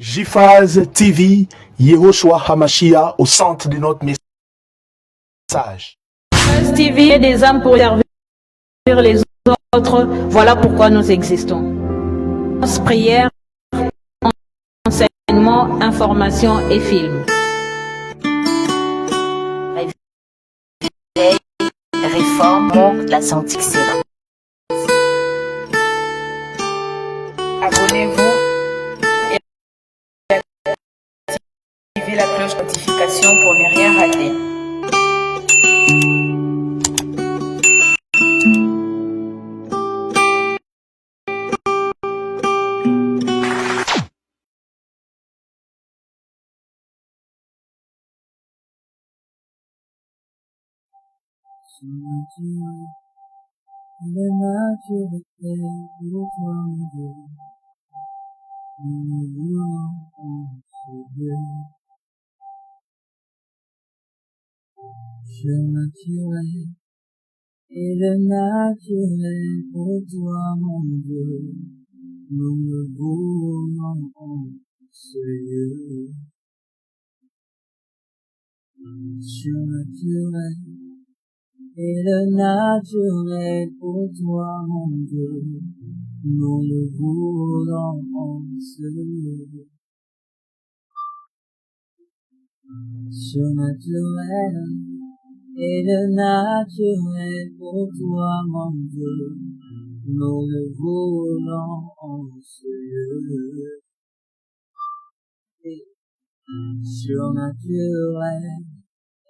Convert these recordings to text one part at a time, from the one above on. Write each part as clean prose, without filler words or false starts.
JFAZ TV, Yehoshua Hamashia au centre de notre message. JFAZ TV est des âmes pour servir les autres. Voilà pourquoi nous existons. Prière, enseignement, information et films. Réveil, réforme, la santé excellente. Abonnez-vous et activez la cloche de notification pour ne rien rater. Le nature est pour toi, mon Dieu. Nous voulons en Dieu. Je naturel et le naturel pour toi, mon Dieu. Nous le voulons en ce lieu. Surnaturel et le naturel pour toi, mon Dieu. Nous le voulons en ce lieu. Surnaturel et le naturel pour toi, mon Dieu. Nous le voulons en ce lieu. Surnaturel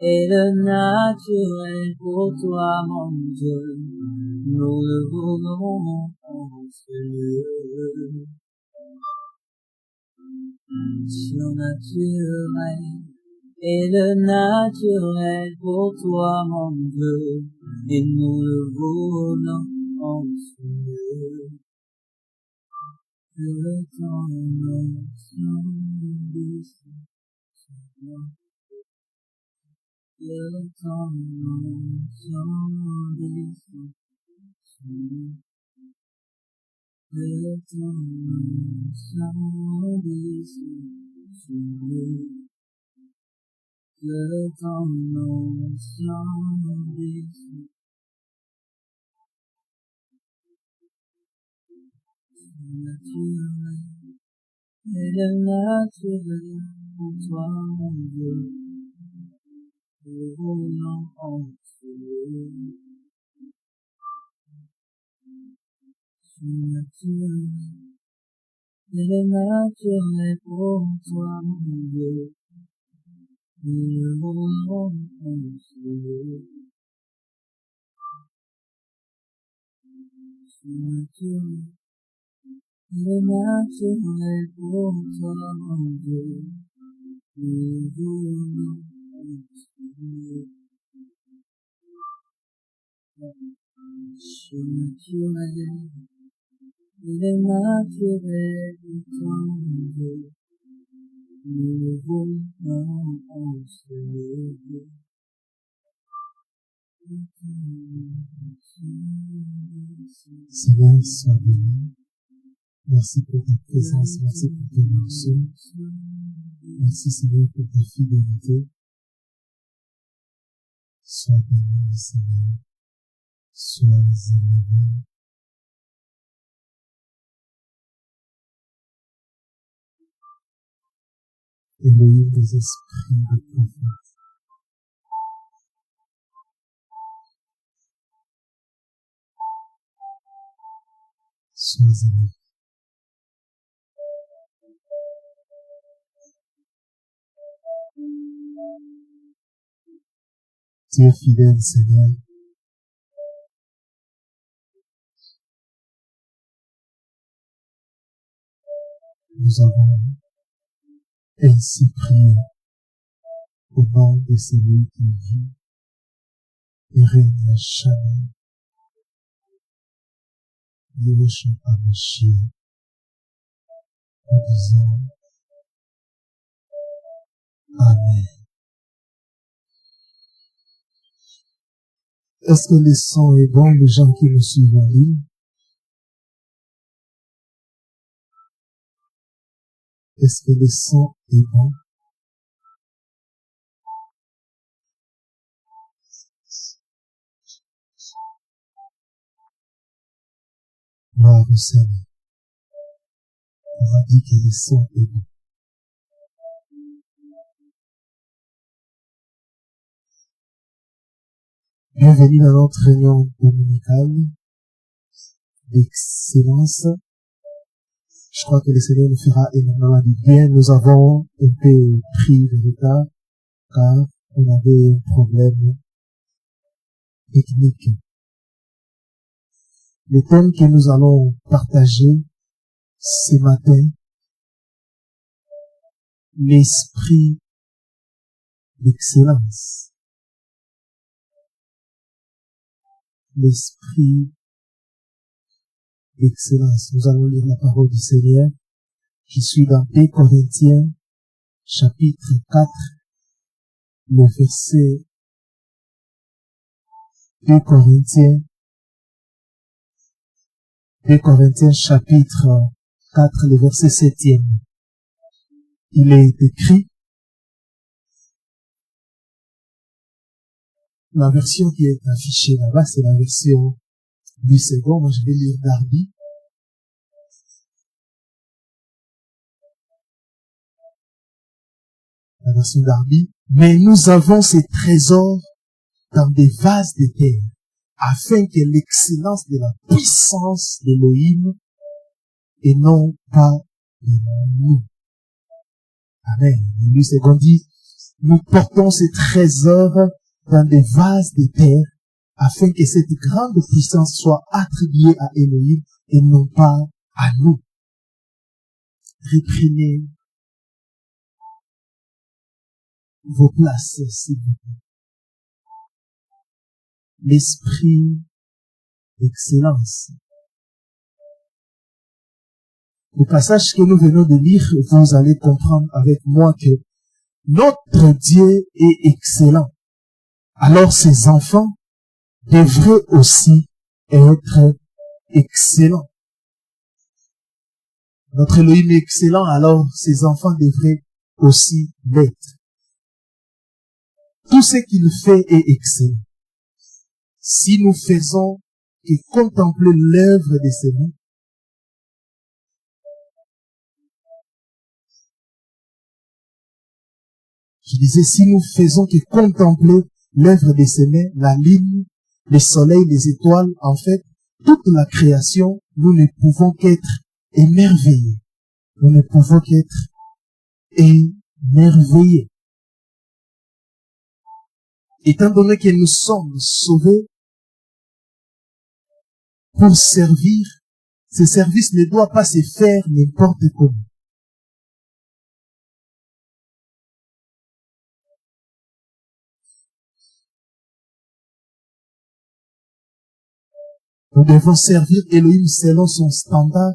et le naturel pour toi, mon Dieu. Nous le voulons en ce lieu. Surnaturel et le naturel pour toi, mon Dieu. Et nous le voulons en ce lieu. Que ton nom descende sur moi. Que ton nom descende sur nous. Que ton nom descende sur nous. Que ton nom descende. Naturel et le naturel pour toi, mon Dieu. Le voulons en ce lieu. Surnaturel et le naturel pour toi, mon Dieu. Le voulons en ce lieu. Surnaturel et le naturel pour toi, mon Dieu. Le voulons en ce lieu. Surnaturel et le naturel pour toi, mon Dieu. Nous le voulons en ce lieu. Seigneur, sois béni. Merci pour ta présence, merci pour tes morceaux. Merci Seigneur pour ta fidélité. Sois béni, Seigneur. Sois élevé. Éloigne des esprits de prophètes. Sois élevé. Tu es fidèle, Seigneur. Nous avons ainsi prié au nom de celui qui vit et règne à jamais. Yehoshua Hamashia. Nous disons Amen. Est-ce que le son est bon, les gens qui nous suivent en ligne? Est-ce que le son est bon? Gloire au Seigneur. On a dit que le son est bon. Bienvenue dans notre réunion dominicale d'excellence. Je crois que le Seigneur nous fera énormément du bien. Nous avons un peu pris de retard car on avait un problème technique. Le thème que nous allons partager ce matin, l'esprit d'excellence. L'esprit d'excellence. Nous allons lire la parole du Seigneur. Je suis dans 2 Corinthiens, chapitre 4, le verset 2 Corinthiens, chapitre 4, le verset 7e. Il est écrit, la version qui est affichée là-bas, c'est la version du second. Moi, je vais lire Darby. La version Darby. Mais nous avons ces trésors dans des vases de terre, afin que l'excellence de la puissance d'Élohim et non pas de nous. Amen. Lui, c'est qu'on dit, nous portons ces trésors dans des vases de terre, afin que cette grande puissance soit attribuée à Élohim et non pas à nous. Reprenez vos places, s'il vous plaît. L'esprit d'excellence. Le passage que nous venons de lire, vous allez comprendre avec moi que notre Dieu est excellent. Alors ses enfants devraient aussi être excellents. Notre Elohim est excellent, alors ses enfants devraient aussi l'être. Tout ce qu'il fait est excellent. Si nous faisons que contempler l'œuvre de ses mains, je disais, si nous faisons que contempler l'œuvre de ses mains, la lune, le soleil, les étoiles, en fait, toute la création, nous ne pouvons qu'être émerveillés. Nous ne pouvons qu'être émerveillés. Étant donné que nous sommes sauvés pour servir, ce service ne doit pas se faire n'importe comment. Nous devons servir Elohim selon son standard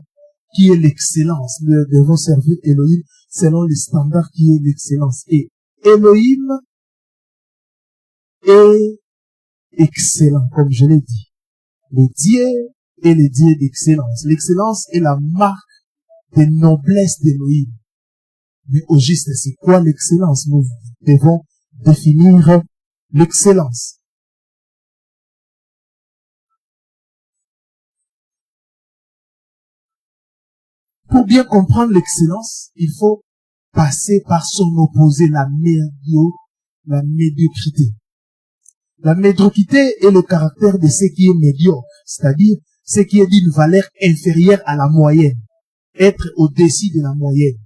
qui est l'excellence. Nous devons servir Elohim selon le standard qui est l'excellence. Et Elohim est excellent, comme je l'ai dit. Le Dieu est le Dieu d'excellence. L'excellence est la marque de noblesse d'Elohim. Mais au juste, c'est quoi l'excellence? Nous devons définir l'excellence. Pour bien comprendre l'excellence, il faut passer par son opposé, la médiocrité. La médiocrité est le caractère de ce qui est médiocre, c'est-à-dire ce qui est d'une valeur inférieure à la moyenne, être au-dessus de la moyenne.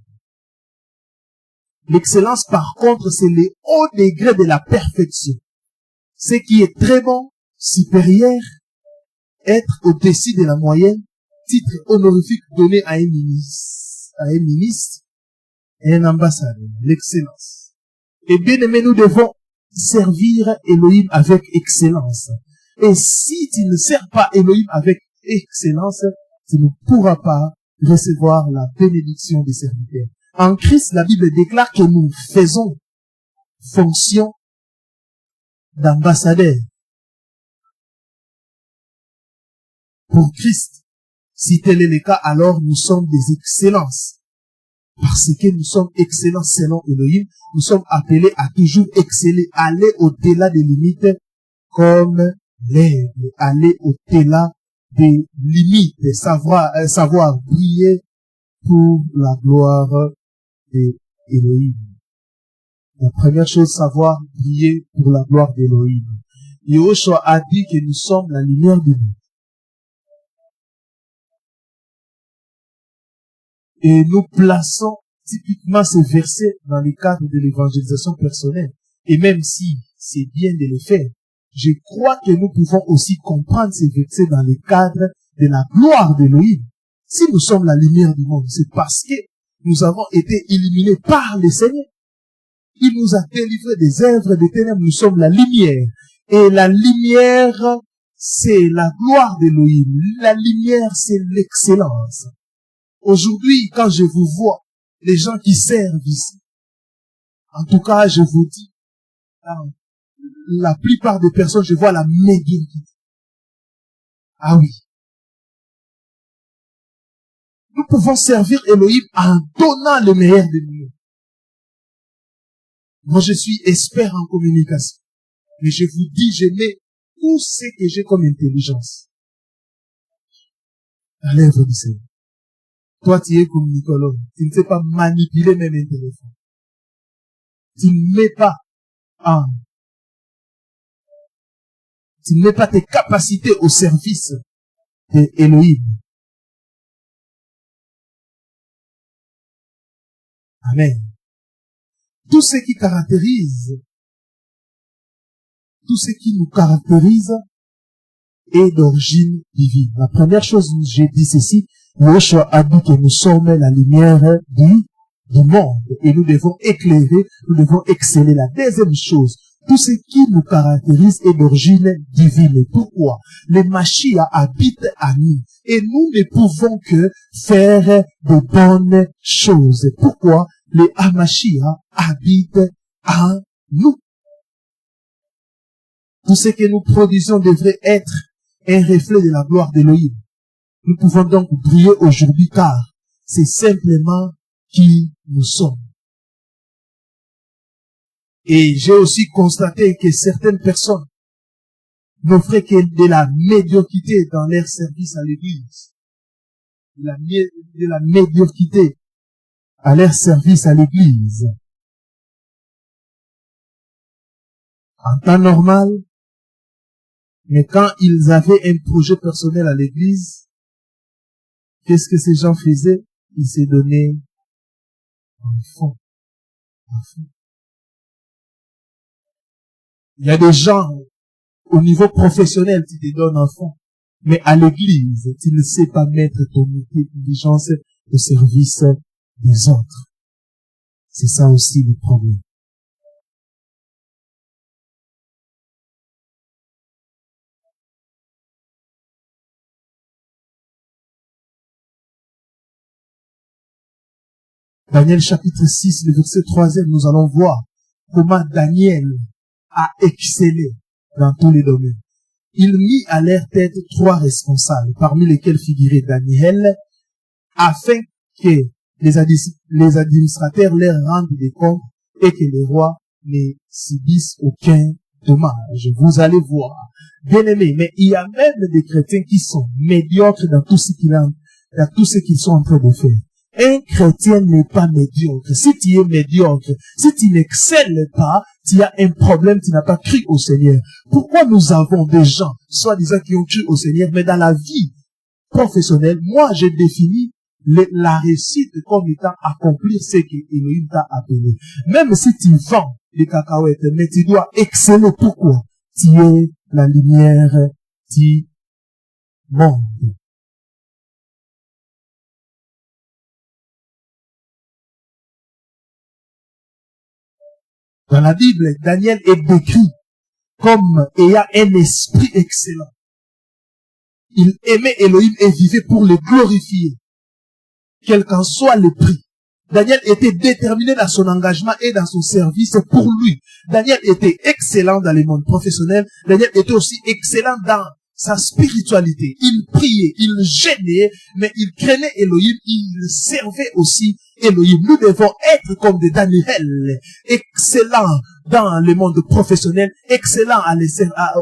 L'excellence, par contre, c'est le haut degré de la perfection. Ce qui est très bon, supérieur, être au-dessus de la moyenne, titre honorifique donné à un ministre et un ambassadeur, l'excellence. Et bien aimé, nous devons servir Elohim avec excellence. Et si tu ne sers pas Elohim avec excellence, tu ne pourras pas recevoir la bénédiction des serviteurs. En Christ, la Bible déclare que nous faisons fonction d'ambassadeur pour Christ. Si tel est le cas, alors nous sommes des excellences Parce que nous sommes excellents selon Elohim, nous sommes appelés à toujours exceller, aller au-delà des limites comme l'aigle, aller au-delà des limites, savoir briller pour la gloire d'Elohim. La première chose, savoir briller pour la gloire d'Elohim. Yahushua a dit que nous sommes la lumière du monde. Et nous plaçons typiquement ces versets dans le cadre de l'évangélisation personnelle. Et même si c'est bien de le faire, je crois que nous pouvons aussi comprendre ces versets dans le cadre de la gloire d'Elohim. Si nous sommes la lumière du monde, c'est parce que nous avons été illuminés par le Seigneur. Il nous a délivrés des œuvres des ténèbres. Nous sommes la lumière. Et la lumière, c'est la gloire d'Elohim. La lumière, c'est l'excellence. Aujourd'hui, quand je vous vois, les gens qui servent ici, en tout cas, je vous dis, la plupart des personnes, je vois la médiocrité. Ah oui. Nous pouvons servir Elohim en donnant le meilleur de nous. Moi, je suis expert en communication. Mais je vous dis, je mets tout ce que j'ai comme intelligence à l'œuvre du Seigneur. Toi, tu es comme Nicolas. Tu ne sais pas manipuler même un téléphone. Tu ne mets pas tu ne mets pas tes capacités au service d'Elohim. Amen. Tout ce qui nous caractérise est d'origine divine. La première chose, j'ai dit ceci, Yahushua a dit que nous sommes la lumière du monde et nous devons éclairer, nous devons exceller. La deuxième chose, tout ce qui nous caractérise est d'origine divine. Pourquoi? Le Mashiach habite à nous et nous ne pouvons que faire de bonnes choses. Pourquoi? Le Mashiach habite en nous. Tout ce que nous produisons devrait être un reflet de la gloire d'Elohim. Nous pouvons donc briller aujourd'hui car c'est simplement qui nous sommes. Et j'ai aussi constaté que certaines personnes n'offraient que de la médiocrité dans leur service à l'église. De la médiocrité à leur service à l'église. En temps normal, mais quand ils avaient un projet personnel à l'église, qu'est-ce que ces gens faisaient? Ils se donnaient en fond. Il y a des gens, au niveau professionnel, tu te donnes en fond. Mais à l'église, tu ne sais pas mettre ton intelligence au service des autres. C'est ça aussi le problème. Daniel chapitre 6, le verset 3e, nous allons voir comment Daniel a excellé dans tous les domaines. Il mit à leur tête 3 responsables, parmi lesquels figurait Daniel, afin que les administrateurs leur rendent des comptes et que les rois ne subissent aucun dommage. Vous allez voir. Bien aimé, mais il y a même des chrétiens qui sont médiocres dans tout ce qu'ils sont en train de faire. Un chrétien n'est pas médiocre. Si tu es médiocre, si tu n'excelles pas, tu as un problème, tu n'as pas cru au Seigneur. Pourquoi nous avons des gens, soi-disant, qui ont cru au Seigneur, mais dans la vie professionnelle, moi, j'ai défini la réussite comme étant accomplir ce que Elohim t'a appelé. Même si tu vends des cacahuètes, mais tu dois exceller. Pourquoi? Tu es la lumière du monde. Dans la Bible, Daniel est décrit comme ayant un esprit excellent. Il aimait Elohim et vivait pour le glorifier, quel qu'en soit le prix. Daniel était déterminé dans son engagement et dans son service pour lui. Daniel était excellent dans le monde professionnel. Daniel était aussi excellent dans sa spiritualité. Il priait, il jeûnait, mais il craignait Elohim, il servait aussi Elohim. Nous devons être comme des Daniel, excellents dans le monde professionnel, excellents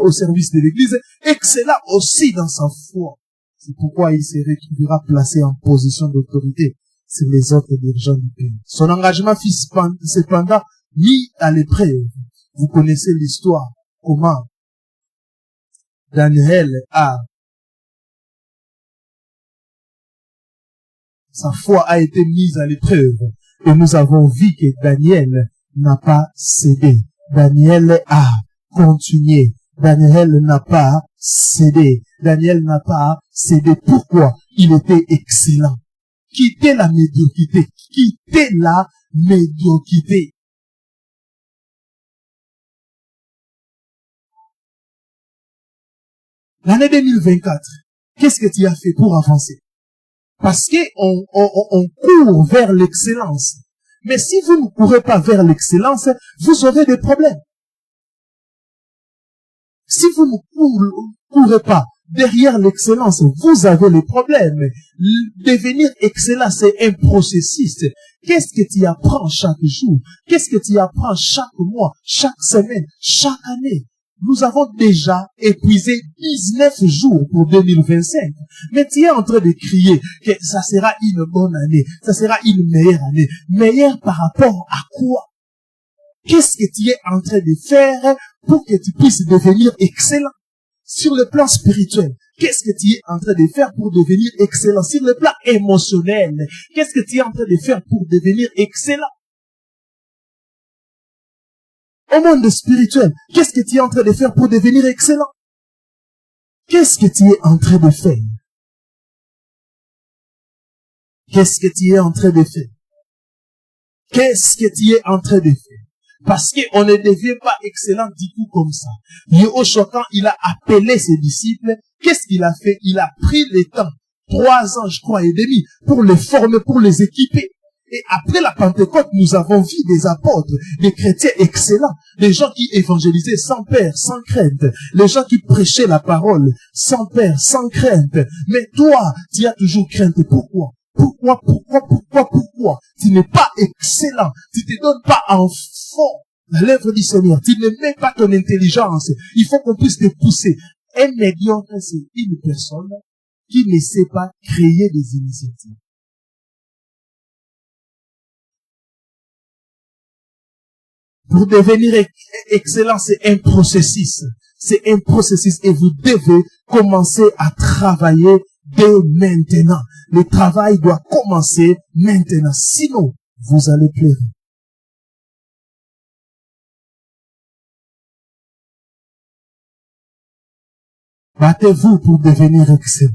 au service de l'Église, excellents aussi dans sa foi. C'est pourquoi il se retrouvera placé en position d'autorité sur les autres dirigeants du pays. Son engagement fut cependant mis à l'épreuve. Vous connaissez l'histoire, comment Daniel sa foi a été mise à l'épreuve. Et nous avons vu que Daniel n'a pas cédé. Daniel a continué. Daniel n'a pas cédé. Daniel n'a pas cédé. Pourquoi? Il était excellent. Quittez la médiocrité. Quittez la médiocrité. L'année 2024, qu'est-ce que tu as fait pour avancer? Parce que on court vers l'excellence. Mais si vous ne courez pas vers l'excellence, vous aurez des problèmes. Si vous ne courez pas derrière l'excellence, vous avez des problèmes. Devenir excellent, c'est un processus. Qu'est-ce que tu apprends chaque jour? Qu'est-ce que tu apprends chaque mois, chaque semaine, chaque année? Nous avons déjà épuisé 19 jours pour 2025. Mais tu es en train de crier que ça sera une bonne année, ça sera une meilleure année. Meilleure par rapport à quoi? Qu'est-ce que tu es en train de faire pour que tu puisses devenir excellent? Sur le plan spirituel, qu'est-ce que tu es en train de faire pour devenir excellent? Sur le plan émotionnel, qu'est-ce que tu es en train de faire pour devenir excellent? Au monde spirituel, qu'est-ce que tu es en train de faire pour devenir excellent? Qu'est-ce que tu es en train de faire? Qu'est-ce que tu es en train de faire? Qu'est-ce que tu es en train de faire? Parce qu'on ne devient pas excellent du tout comme ça. Yehoshua, quand il a appelé ses disciples, qu'est-ce qu'il a fait? Il a pris le temps, 3 ans, je crois, et demi, pour les former, pour les équiper. Et après la Pentecôte, nous avons vu des apôtres, des chrétiens excellents, des gens qui évangélisaient sans peur, sans crainte, les gens qui prêchaient la parole sans peur, sans crainte. Mais toi, tu as toujours crainte. Pourquoi? Pourquoi? Tu n'es pas excellent. Tu te donnes pas en fond à l'œuvre du Seigneur. Tu ne mets pas ton intelligence. Il faut qu'on puisse te pousser. Un médiocre, c'est une personne qui ne sait pas créer des initiatives. Pour devenir excellent, c'est un processus. C'est un processus et vous devez commencer à travailler dès maintenant. Le travail doit commencer maintenant. Sinon, vous allez pleurer. Battez-vous pour devenir excellent.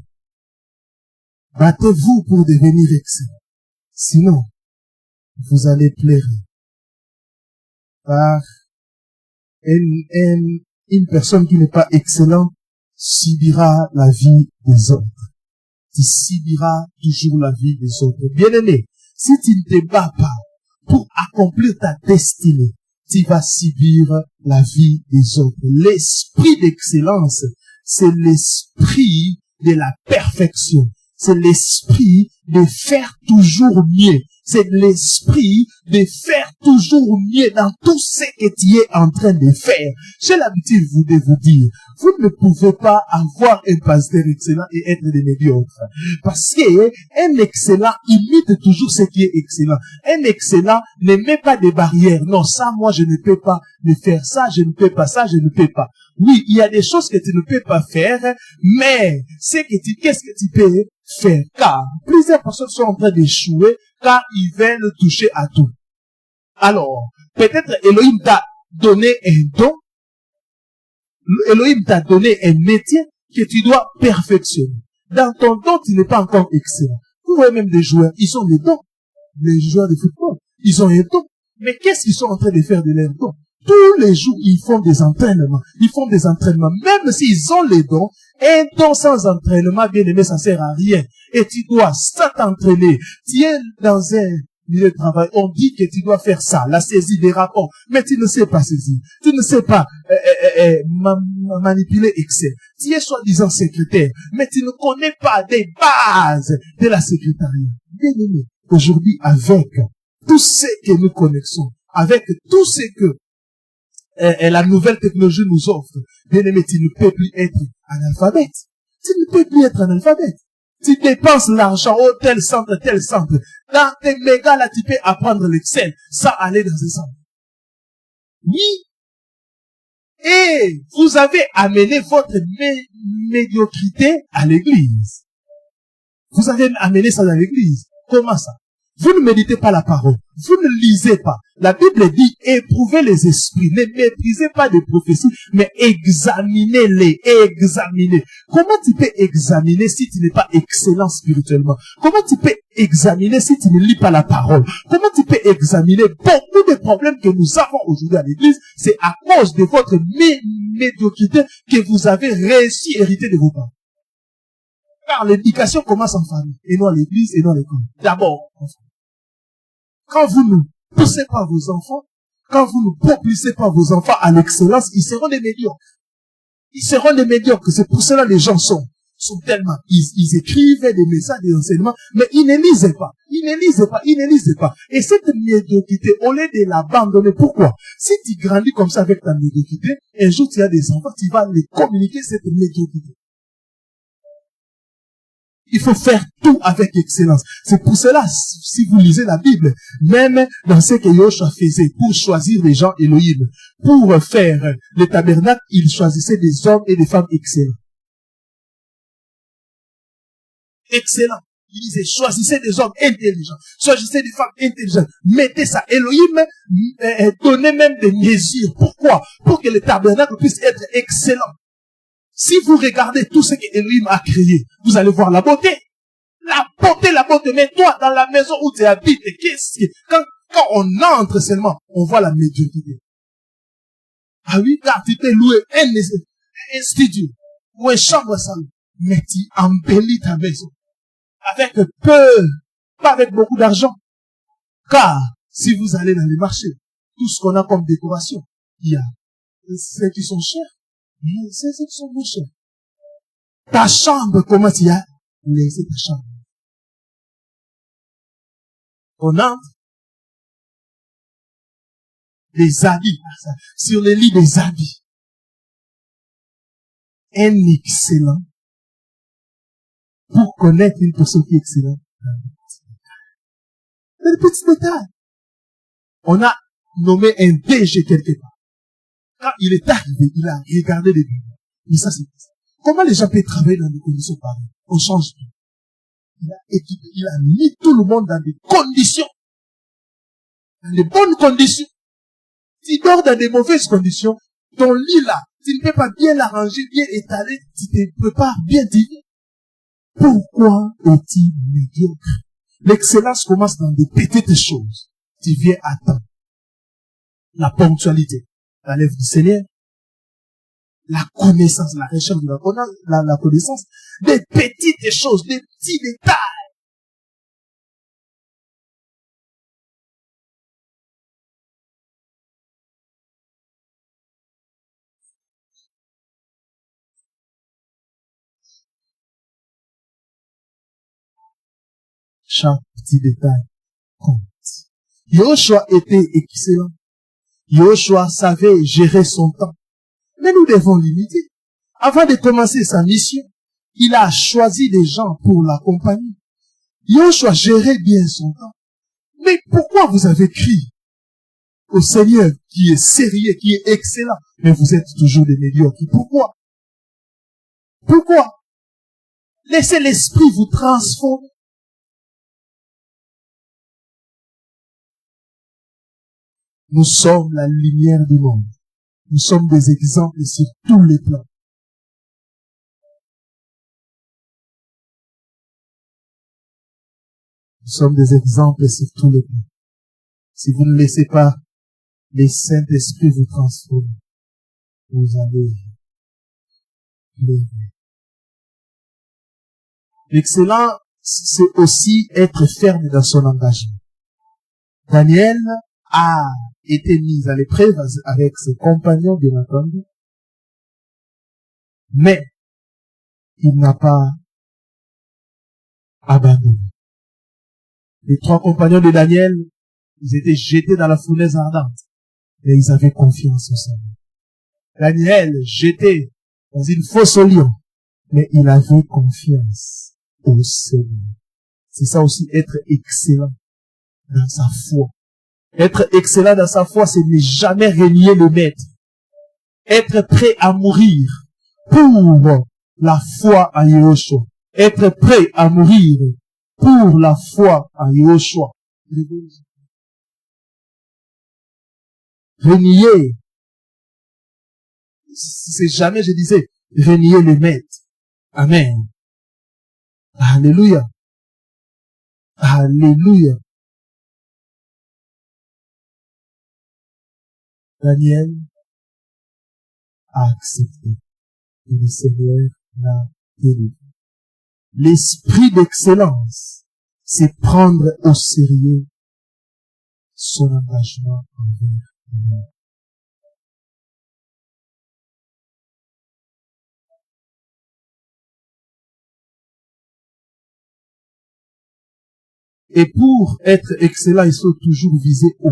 Battez-vous pour devenir excellent. Sinon, vous allez pleurer. Par une personne qui n'est pas excellente subira la vie des autres. Tu subiras toujours la vie des autres. Bien-aimé, si tu ne te bats pas pour accomplir ta destinée, tu vas subir la vie des autres. L'esprit d'excellence, c'est l'esprit de la perfection. C'est l'esprit de faire toujours mieux. C'est l'esprit de faire toujours mieux dans tout ce que tu es en train de faire. J'ai l'habitude de vous dire, vous ne pouvez pas avoir un pasteur excellent et être des médiocres. Parce que un excellent imite toujours ce qui est excellent. Un excellent ne met pas de barrières. Non, ça, moi, je ne peux pas le faire. Ça, je ne peux pas. Ça, je ne peux pas. Oui, il y a des choses que tu ne peux pas faire, mais qu'est-ce que tu peux faire? Car plusieurs personnes sont en train d'échouer car ils veulent toucher à tout. Alors, peut-être Elohim t'a donné un don, Elohim t'a donné un métier que tu dois perfectionner. Dans ton don, tu n'es pas encore excellent. Vous voyez même des joueurs, ils ont des dons. Les joueurs de football, ils ont un don. Mais qu'est-ce qu'ils sont en train de faire de leur don? Tous les jours, ils font des entraînements. Ils font des entraînements. Même s'ils ont les dons, un don sans entraînement, bien aimé, ça sert à rien. Et tu dois t'entraîner. Tu es dans un milieu de travail. On dit que tu dois faire ça, la saisie des rapports. Mais tu ne sais pas saisir. Tu ne sais pas manipuler Excel. Tu es soi-disant secrétaire. Mais tu ne connais pas des bases de la secrétariat. Bien aimé, aujourd'hui, avec tout ce que nous connaissons, avec tout ce que la nouvelle technologie nous offre, bien aimé, tu ne peux plus être analphabète. Tu ne peux plus être analphabète. Tu dépenses l'argent au tel centre. Dans tes mégas, là, tu peux apprendre l'Excel sans aller dans ce centre. Oui. Et vous avez amené votre médiocrité à l'église. Vous avez amené ça dans l'église. Comment ça? Vous ne méditez pas la parole. Vous ne lisez pas. La Bible dit, éprouvez les esprits. Ne méprisez pas des prophéties, mais examinez-les. Examinez. Comment tu peux examiner si tu n'es pas excellent spirituellement? Comment tu peux examiner si tu ne lis pas la parole? Comment tu peux examiner beaucoup de problèmes que nous avons aujourd'hui à l'église? C'est à cause de votre médiocrité que vous avez réussi à hériter de vos parents. Car l'éducation commence en famille, et non à l'église, et non à l'école. D'abord, en famille. Quand vous ne poussez pas vos enfants, quand vous ne propulsez pas vos enfants à l'excellence, ils seront des médiocres. Ils seront des médiocres. C'est pour cela que les gens sont tellement, ils écrivent des messages, des enseignements, mais ils ne lisent pas. Ils ne lisent pas. Et cette médiocrité, au lieu de l'abandonner, pourquoi? Si tu grandis comme ça avec ta médiocrité, un jour tu as des enfants, tu vas les communiquer cette médiocrité. Il faut faire tout avec excellence. C'est pour cela, si vous lisez la Bible, même dans ce que Yoshua faisait pour choisir les gens Elohim, pour faire le tabernacle, il choisissait des hommes et des femmes excellents. Excellents. Il disait, choisissez des hommes intelligents, choisissez des femmes intelligentes, mettez ça. Elohim donnait même des mesures. Pourquoi? Pour que le tabernacle puisse être excellent. Si vous regardez tout ce que Elohim a créé, vous allez voir la beauté. La beauté. Mais toi, dans la maison où tu habites, quand on entre seulement, on voit la médiocrité. Ah oui, car tu t'es loué un studio ou une chambre à salon, mais tu embellis ta maison. Avec peu, pas avec beaucoup d'argent. Car, si vous allez dans les marchés, tout ce qu'on a comme décoration, il y a ceux qui sont chers, mais c'est ceux qui sont moins chers. Ta chambre, comment tu as laissé ta chambre? On entre, des habits, sur les lits des habits. Un excellent, pour connaître une personne qui est excellente, dans les petits détails. On a nommé un DG quelque part. Quand il est arrivé, il a regardé les bureaux. Mais ça, c'est ça. Comment les gens peuvent travailler dans des conditions pareilles? On change tout. Il a équipé, il a mis tout le monde dans des conditions. Dans des bonnes conditions. Tu dors dans des mauvaises conditions, ton lit là, tu ne peux pas bien l'arranger, bien étaler, tu ne peux pas bien vivre. Pourquoi es-tu médiocre? L'excellence commence dans des petites choses. Tu viens à temps. La ponctualité, la lèvre du Seigneur, la connaissance, la recherche de la connaissance, des petites choses, des petits détails. Chaque petit détail compte. Yoshua était excellent. Yoshua savait gérer son temps. Mais nous devons l'imiter. Avant de commencer sa mission, il a choisi des gens pour l'accompagner. Yoshua gérait bien son temps. Mais pourquoi vous avez crié au Seigneur qui est sérieux, qui est excellent, mais vous êtes toujours des médiocres? Pourquoi? Pourquoi? Laissez l'esprit vous transformer. Nous sommes la lumière du monde. Nous sommes des exemples sur tous les plans. Nous sommes des exemples sur tous les plans. Si vous ne laissez pas les Saint-Esprit vous transformer, vous allez pleurer. L'excellent, c'est aussi être ferme dans son engagement. Daniel a été mis à l'épreuve avec ses compagnons, bien entendu. Mais, il n'a pas abandonné. Les 3 compagnons de Daniel, ils étaient jetés dans la fournaise ardente. Et ils avaient confiance au Seigneur. Daniel, jeté dans une fosse au lion. Mais il avait confiance au Seigneur. C'est ça aussi, être excellent dans sa foi. Être excellent dans sa foi, c'est ne jamais renier le maître. Être prêt à mourir pour la foi à Yahushua. Être prêt à mourir pour la foi à Yahushua. Renier. C'est jamais, je disais, renier le maître. Amen. Alléluia. Alléluia. Daniel a accepté. Et le Seigneur l'a délivré. L'esprit d'excellence, c'est prendre au sérieux son engagement envers nous. Et pour être excellent, il faut toujours viser haut.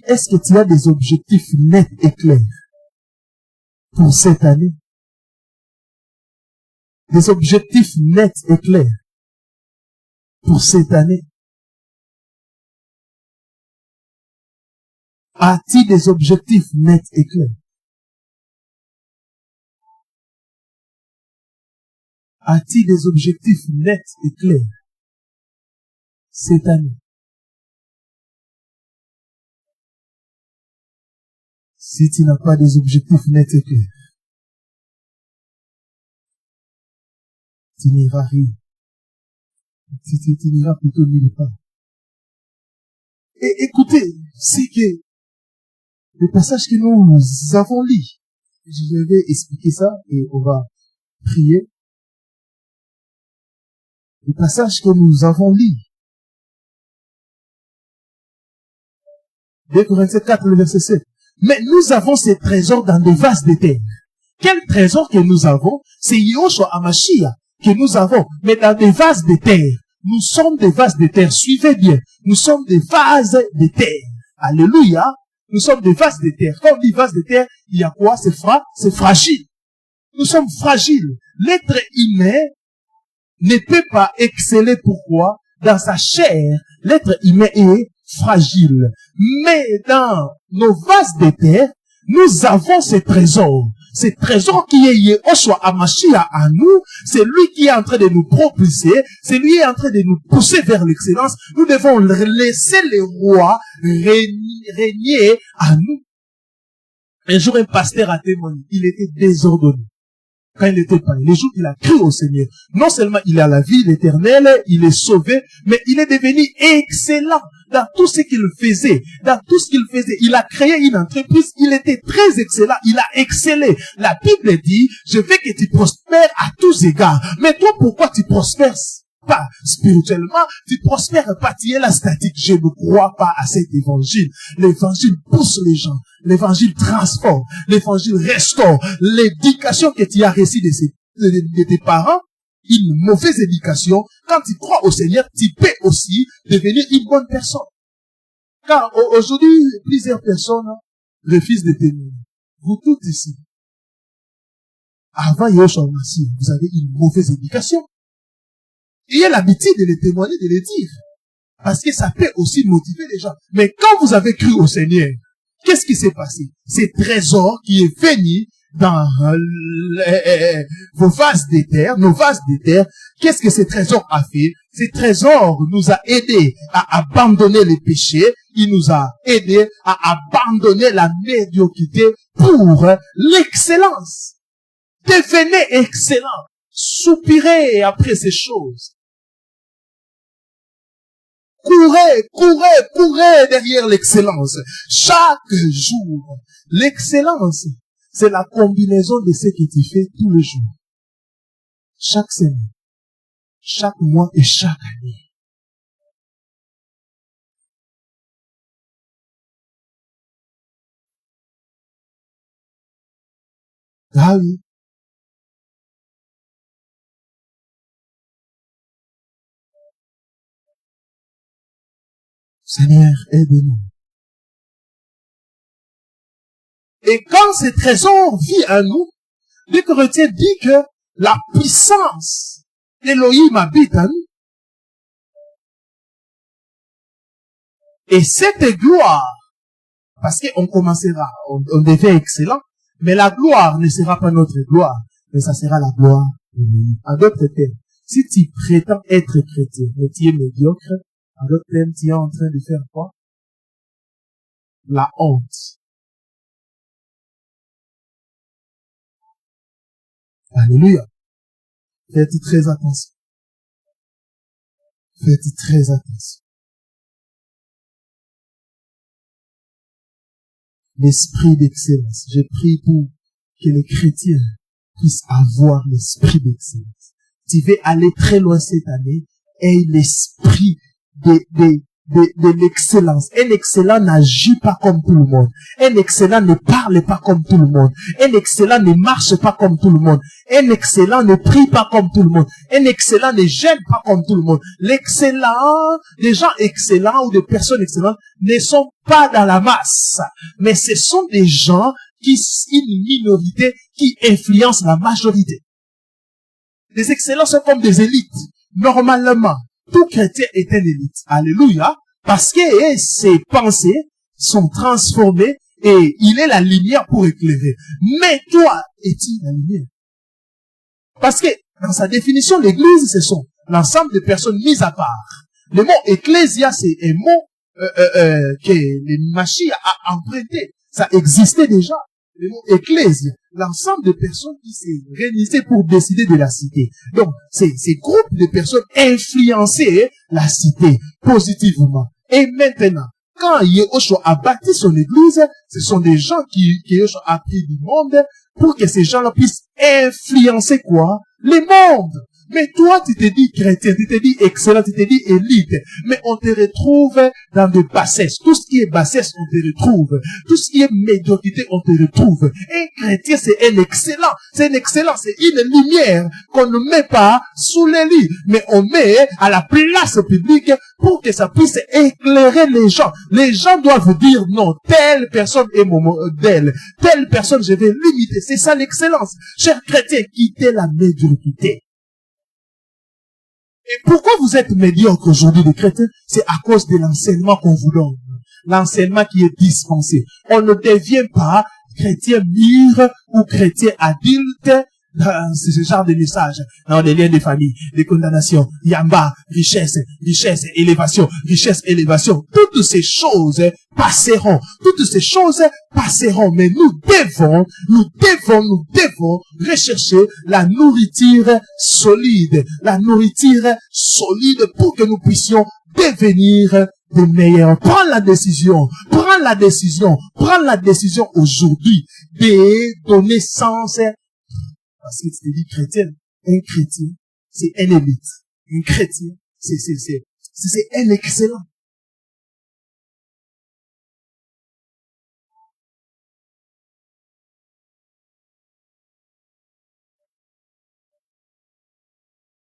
Est-ce que tu as des objectifs nets et clairs pour cette année? Des objectifs nets et clairs pour cette année? As-tu des objectifs nets et clairs? As-tu des objectifs nets et clairs cette année? Si tu n'as pas des objectifs nets et clairs, tu n'iras rien. Tu n'iras plutôt nulle part. Et écoutez, c'est que le passage que nous avons lu, je vais expliquer ça et on va prier. Le passage que nous avons lu, 2 Corinthiens 4, le verset 7. Mais nous avons ces trésors dans des vases de terre. Quel trésor que nous avons? C'est Yahushua Hamashiach que nous avons, mais dans des vases de terre. Nous sommes des vases de terre. Suivez bien. Nous sommes des vases de terre. Alléluia. Nous sommes des vases de terre. Quand on dit vases de terre, il y a quoi? C'est fragile. Nous sommes fragiles. L'être humain ne peut pas exceller. Pourquoi? Dans sa chair, l'être humain est fragile. Mais dans nos vases de terre, nous avons ces trésors. Ces trésors qui est Yahushua Hamashiach à nous, c'est lui qui est en train de nous propulser, c'est lui qui est en train de nous pousser vers l'excellence. Nous devons laisser les rois régner à nous. Un jour, un pasteur a témoigné, il était désordonné. Quand il était parlé, les jours qu'il a cru au Seigneur, non seulement il a la vie éternelle, il est sauvé, mais il est devenu excellent dans tout ce qu'il faisait. Dans tout ce qu'il faisait, il a créé une entreprise, il était très excellent, il a excellé. La Bible dit, je veux que tu prospères à tous égards. Mais toi, pourquoi tu prospères pas spirituellement, tu prospères pas, tu es la statique. Je ne crois pas à cet évangile. L'évangile pousse les gens. L'évangile transforme. L'évangile restaure. L'éducation que tu as reçue de tes parents, une mauvaise éducation, quand tu crois au Seigneur, tu peux aussi devenir une bonne personne. Car aujourd'hui, plusieurs personnes refusent de témoigner. Vous tous ici, avant Yahushua Hamashiach, vous avez une mauvaise éducation. Ayez l'habitude de les témoigner, de les dire. Parce que ça peut aussi motiver les gens. Mais quand vous avez cru au Seigneur, qu'est-ce qui s'est passé? C'est trésor qui est venu dans vos vases de terre, nos vases de terre. Qu'est-ce que ce trésor a fait? Ce trésor nous a aidé à abandonner les péchés. Il nous a aidé à abandonner la médiocrité pour l'excellence. Devenez excellent. Soupirez après ces choses. Courez derrière l'excellence. Chaque jour, l'excellence, c'est la combinaison de ce que tu fais tous les jours. Chaque semaine, chaque mois et chaque année. Ah oui. Seigneur, aide-nous. Et quand ce trésor vit en nous, le chrétien dit que la puissance d'Élohim habite en nous. Et cette gloire, parce qu'on commencera, on devient excellent, mais la gloire ne sera pas notre gloire, mais ça sera la gloire de Dieu. En d'autres termes, si tu prétends être chrétien, mais tu es médiocre, en d'autres termes, tu es en train de faire quoi? La honte. Alléluia. Faites très attention. Faites très attention. L'esprit d'excellence. Je prie pour que les chrétiens puissent avoir l'esprit d'excellence. Tu veux aller très loin cette année, aie l'esprit de l'excellence. Un excellent n'agit pas comme tout le monde. Un excellent ne parle pas comme tout le monde. Un excellent ne marche pas comme tout le monde. Un excellent ne prie pas comme tout le monde. Un excellent ne gêne pas comme tout le monde. L'excellent, des gens excellents ou des personnes excellentes ne sont pas dans la masse. Mais ce sont des gens une minorité qui influence la majorité. Les excellents sont comme des élites. Normalement, tout chrétien est un élite. Alléluia. Parce que ses pensées sont transformées et il est la lumière pour éclairer. Mais toi, es-tu la lumière? Parce que dans sa définition, l'église, ce sont l'ensemble de personnes mises à part. Le mot ecclésia, c'est un mot que le Mashiach a emprunté. Ça existait déjà. Le mot ecclésia, l'ensemble de personnes qui s'est réunissaient pour décider de la cité. Donc, ces groupes de personnes influençaient la cité positivement. Et maintenant, quand Yahushua a bâti son église, ce sont des gens que Yahushua a pris du monde pour que ces gens-là puissent influencer quoi? Les mondes. Mais toi, tu te dis chrétien, tu te dis excellent, tu te dis élite. Mais on te retrouve dans des bassesses. Tout ce qui est bassesse, on te retrouve. Tout ce qui est médiocrité, on te retrouve. Un chrétien, c'est un excellent. C'est un excellent. C'est une lumière qu'on ne met pas sous les lits. Mais on met à la place publique pour que ça puisse éclairer les gens. Les gens doivent dire non, telle personne est mon modèle. Telle personne, je vais l'imiter. C'est ça l'excellence. Chers chrétiens, quittez la médiocrité. Et pourquoi vous êtes médiocre aujourd'hui, les chrétiens? C'est à cause de l'enseignement qu'on vous donne. L'enseignement qui est dispensé. On ne devient pas chrétien mûr ou chrétien adulte dans ce genre de message. Dans les liens de famille, les condamnations, yamba, richesse, élévation, richesse, élévation. Toutes ces choses passeront. Toutes ces choses passeront. Mais nous devons rechercher la nourriture solide. La nourriture solide pour que nous puissions devenir de meilleurs. Prends la décision aujourd'hui de donner sens. Parce que tu te dis chrétien, un chrétien, c'est un élite. Un chrétien, c'est un excellent.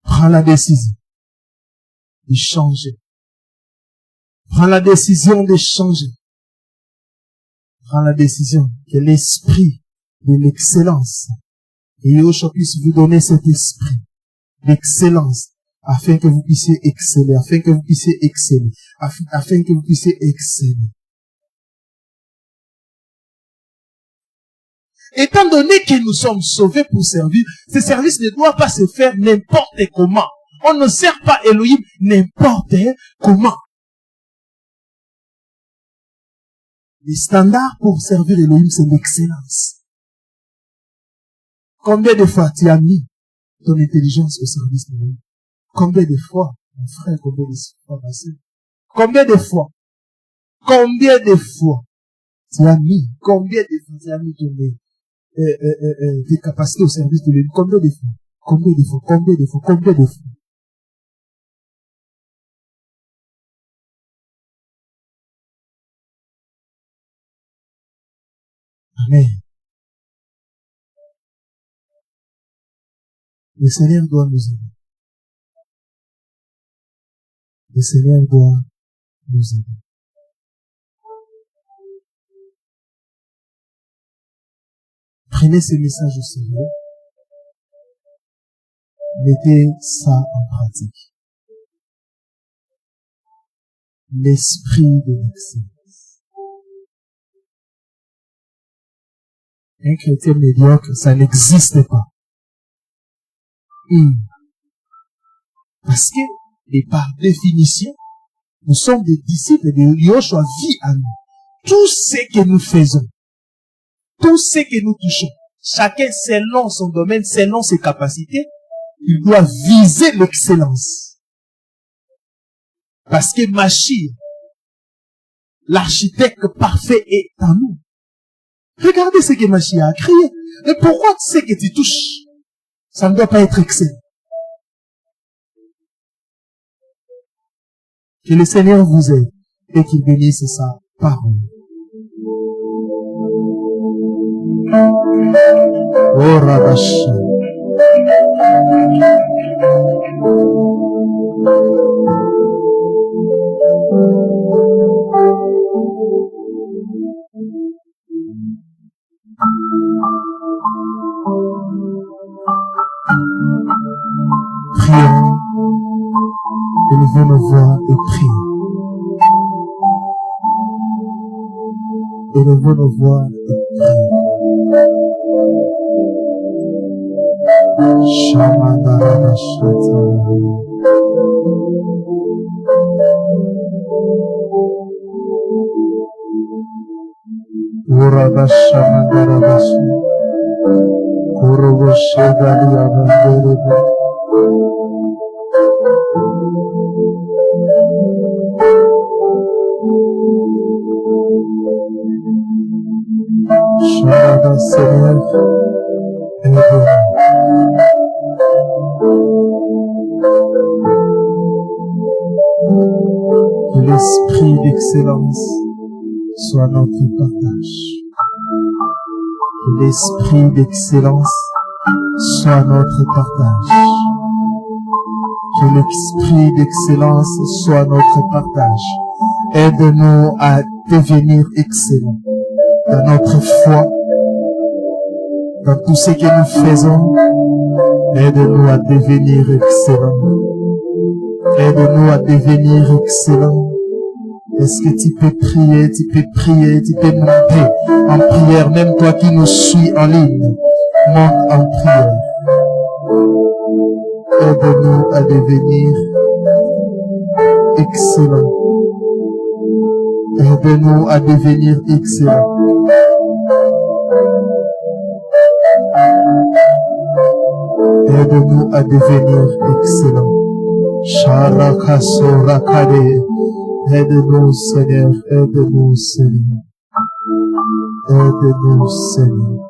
Prends la décision de changer. Prends la décision de changer. Prends la décision que l'esprit de l'excellence, et Yahushua puisse vous donner cet esprit d'excellence, afin que vous puissiez exceller, afin que vous puissiez exceller. Étant donné que nous sommes sauvés pour servir, ce service ne doit pas se faire n'importe comment. On ne sert pas Elohim n'importe comment. Les standards pour servir Elohim, c'est l'excellence. Combien de fois tu as mis ton intelligence au service de Dieu? Combien de fois, mon frère, combien de fois, ma sœur? Combien de fois tu as mis tes capacités au service de Dieu? Combien de fois? Amen. Le Seigneur doit nous aider. Le Seigneur doit nous aider. Prenez ces messages au sérieux. Mettez ça en pratique. L'esprit de l'excellence. Un chrétien médiocre, ça n'existe pas. Parce que, et par définition, nous sommes des disciples de Yoshua vit en nous. Tout ce que nous faisons, tout ce que nous touchons, chacun selon son domaine, selon ses capacités, il doit viser l'excellence. Parce que Machir, l'architecte parfait est en nous. Regardez ce que Machir a créé. Mais pourquoi ce que tu touches, ça ne doit pas être excellent? Que le Seigneur vous aide et qu'il bénisse sa parole. Oh Rabash. Prions, élevons nos voix et prions. Élevons nos voix et prions. Shamandarabashatari. Urabashamandarabashi. Kuroboshedari avanderebe. Shabbat Seigneur, aide-nous. Que l'esprit d'excellence soit notre partage. Que l'esprit d'excellence soit notre partage. Que l'esprit d'excellence soit notre partage. Aide-nous à devenir excellents dans notre foi, dans tout ce que nous faisons. Aide-nous à devenir excellents. Aide-nous à devenir excellents. Est-ce que tu peux prier, tu peux monter en prière, même toi qui nous suis en ligne, monte en prière. Aide-nous à devenir excellents. Aide-nous à devenir excellents. Aide-nous à devenir excellents. Sharakasorakade. Aide-nous, Seigneur. Aide-nous, Seigneur. Aide-nous, Seigneur.